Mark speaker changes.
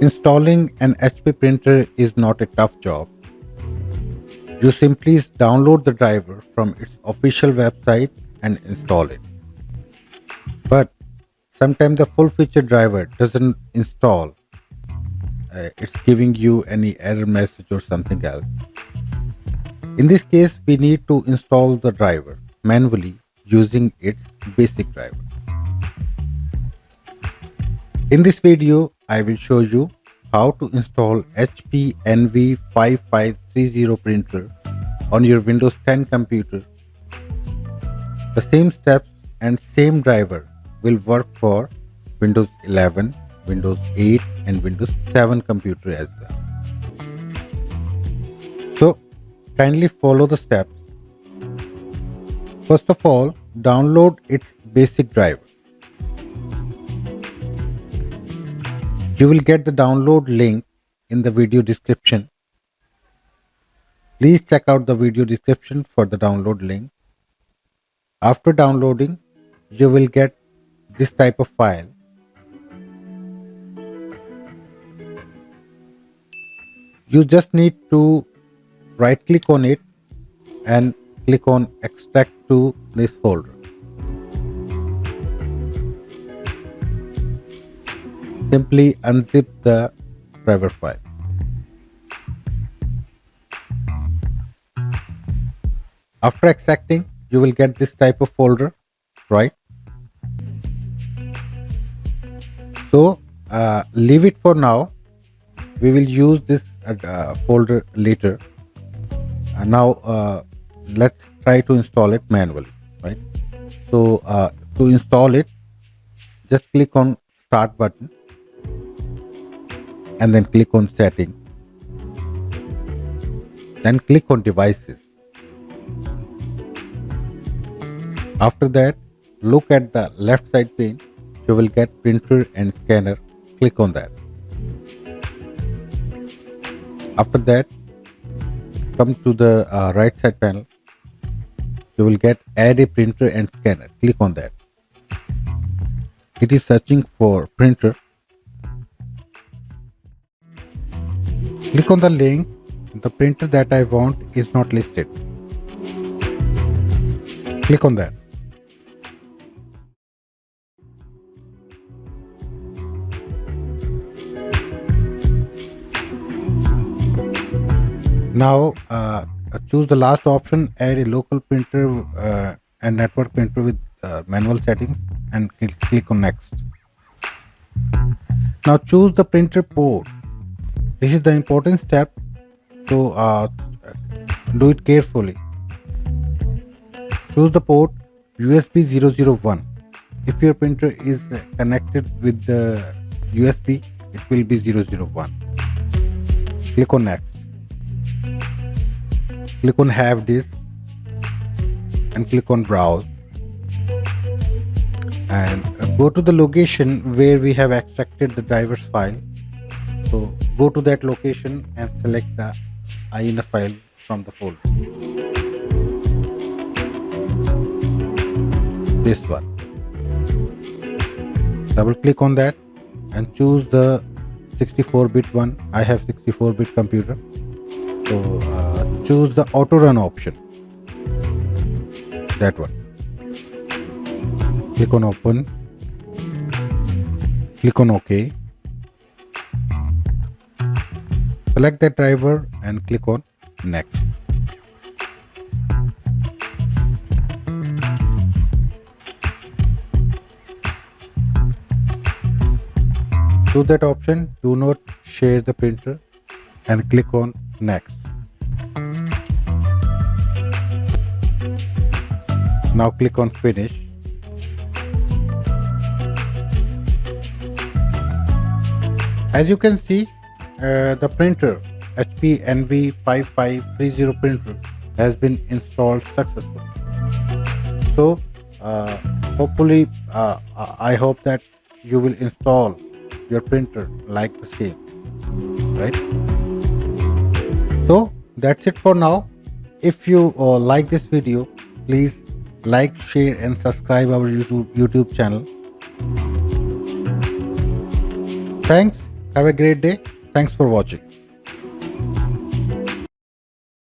Speaker 1: Installing an HP printer is not a tough job. You simply download the driver from its official website and install it. But sometimes the full feature driver doesn't install. It's giving you any error message or something else. In this case, we need to install the driver manually using its basic driver. In this video, I will show you how to install HP NV5530 printer on your Windows 10 computer. The same steps and same driver will work for Windows 11, Windows 8 and Windows 7 computer as well. So kindly follow the steps. First of all, download its basic driver. You will get the download link in the video description. Please check out the video description for the download link. After downloading, you will get this type of file. You just need to right click on it and click on extract to this folder. Simply unzip the driver file. After extracting, you will get this type of folder, right? So leave it for now. We will use this folder later. Now let's try to install it manually, right? So to install it, just click on Start button and then click on Settings. Then click on Devices. After that, look at the left side pane. You will get printer and scanner. Click on that. After that, come to the right side panel. You will get Add a printer and scanner. Click on that. It is searching for printer. Click on the link. The printer that I want is not listed. Click on that. Now choose the last option, add a local printer and network printer with manual settings and click on next. Now choose the printer port. This is the important step, so do it carefully. Choose the port USB 001. If your printer is connected with the USB, it will be 001. Click on next. Click on Have Disk and click on Browse and go to the location where we have extracted the driver's file. So go to that location and select the INF file from the folder. This one. Double click on that and choose the 64-bit one. I have 64-bit computer. So choose the auto run option. That one. Click on open. Click on OK. Select that driver and click on next. Choose that option. Do not share the printer and click on next. Now click on finish. As you can see, the printer HP NV5530 printer has been installed successfully. So hopefully I hope that you will install your printer like the same, right? So that's it for now. If you like this video, please like, share and subscribe our YouTube channel. Thanks Have a great day. Thanks for watching.